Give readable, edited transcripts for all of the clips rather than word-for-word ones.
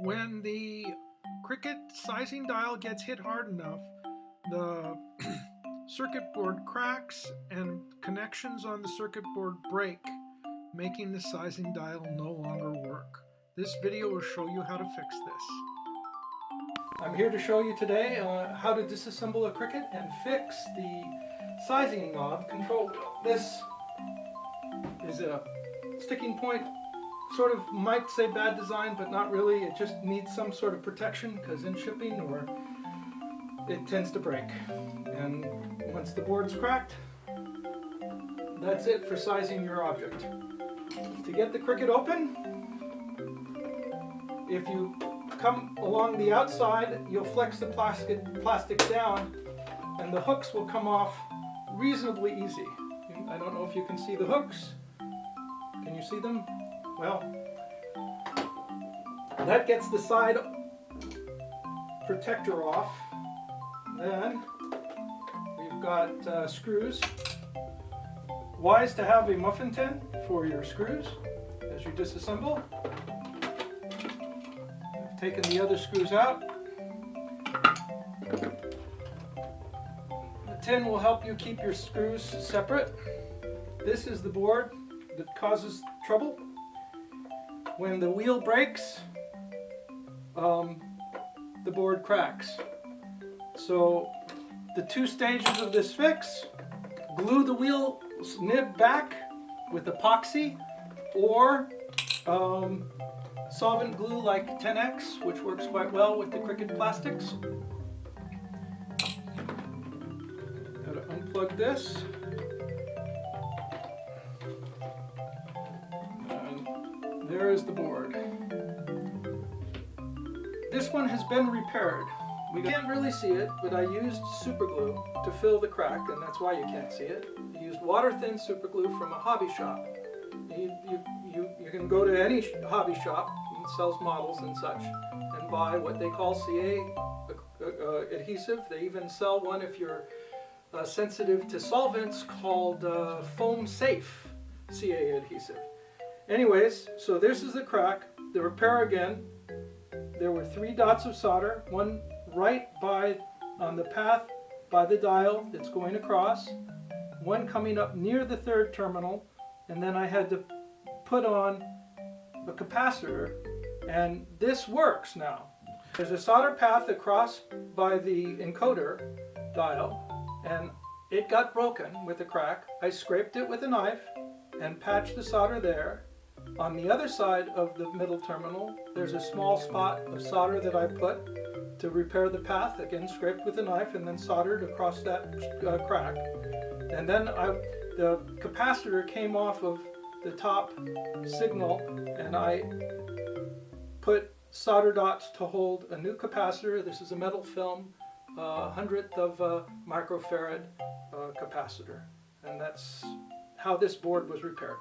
When the Cricut sizing dial gets hit hard enough, the circuit board cracks and connections on the circuit board break, making the sizing dial no longer work. This video will show you how to fix this. I'm here to show you today how to disassemble a Cricut and fix the sizing knob control wheel. This is a sticking point. Sort of might say bad design, but not really. It just needs some sort of protection because in shipping it tends to break. And once the board's cracked, that's it for sizing your object. To get the Cricut open, if you come along the outside, you'll flex the plastic down and the hooks will come off reasonably easy. I don't know if you can see the hooks. Can you see them? Well, that gets the side protector off. Then we've got screws. Wise to have a muffin tin for your screws as you disassemble. I've taken the other screws out. The tin will help you keep your screws separate. This is the board that causes trouble. When the wheel breaks, the board cracks. So the two stages of this fix: glue the wheel nib back with epoxy or solvent glue like 10X, which works quite well with the Cricut plastics. Got to unplug this. There is the board. This one has been repaired. We can't really see it, but I used super glue to fill the crack, and that's why you can't see it. I used water-thin super glue from a hobby shop. You can go to any hobby shop that sells models and such and buy what they call CA adhesive. They even sell one if you're sensitive to solvents called foam safe CA adhesive. Anyways, so this is the crack. The repair again. There were 3 dots of solder, one right on the path by the dial that's going across, one coming up near the 3rd terminal, and then I had to put on a capacitor, and this works now. There's a solder path across by the encoder dial, and it got broken with a crack. I scraped it with a knife and patched the solder there. On the other side of the middle terminal, there's a small spot of solder that I put to repair the path. Again, scraped with a knife and then soldered across that crack. And then the capacitor came off of the top signal, and I put solder dots to hold a new capacitor. This is a metal film, 100th of a microfarad capacitor. And that's how this board was repaired.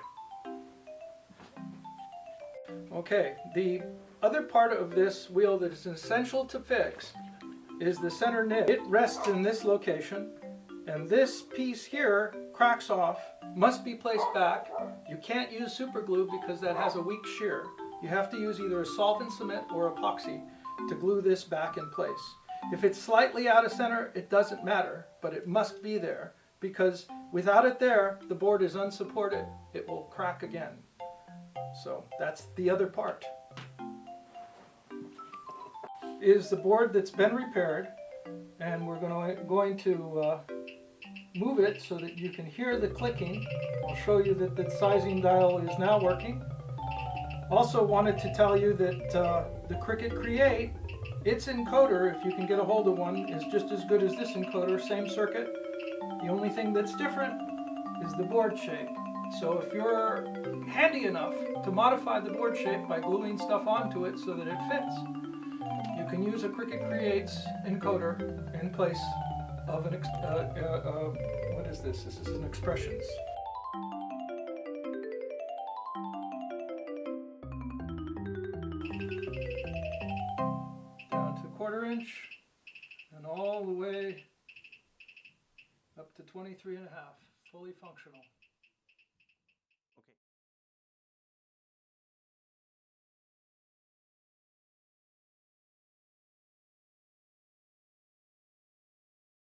Okay, the other part of this wheel that is essential to fix is the center nib. It rests in this location, and this piece here cracks off, must be placed back. You can't use super glue because that has a weak shear. You have to use either a solvent cement or epoxy to glue this back in place. If it's slightly out of center, it doesn't matter, but it must be there, because without it there, the board is unsupported. It will crack again. So that's the other part. Is the board that's been repaired, and we're going to move it so that you can hear the clicking. I'll show you that the sizing dial is now working. Also wanted to tell you that the Cricut Create, its encoder, if you can get a hold of one, is just as good as this encoder, same circuit. The only thing that's different is the board shape. So if you're handy enough to modify the board shape by gluing stuff onto it so that it fits, you can use a Cricut Create's encoder in place of an, what is this? This is an Expressions. Down to 1/4 inch and all the way up to 23.5, fully functional.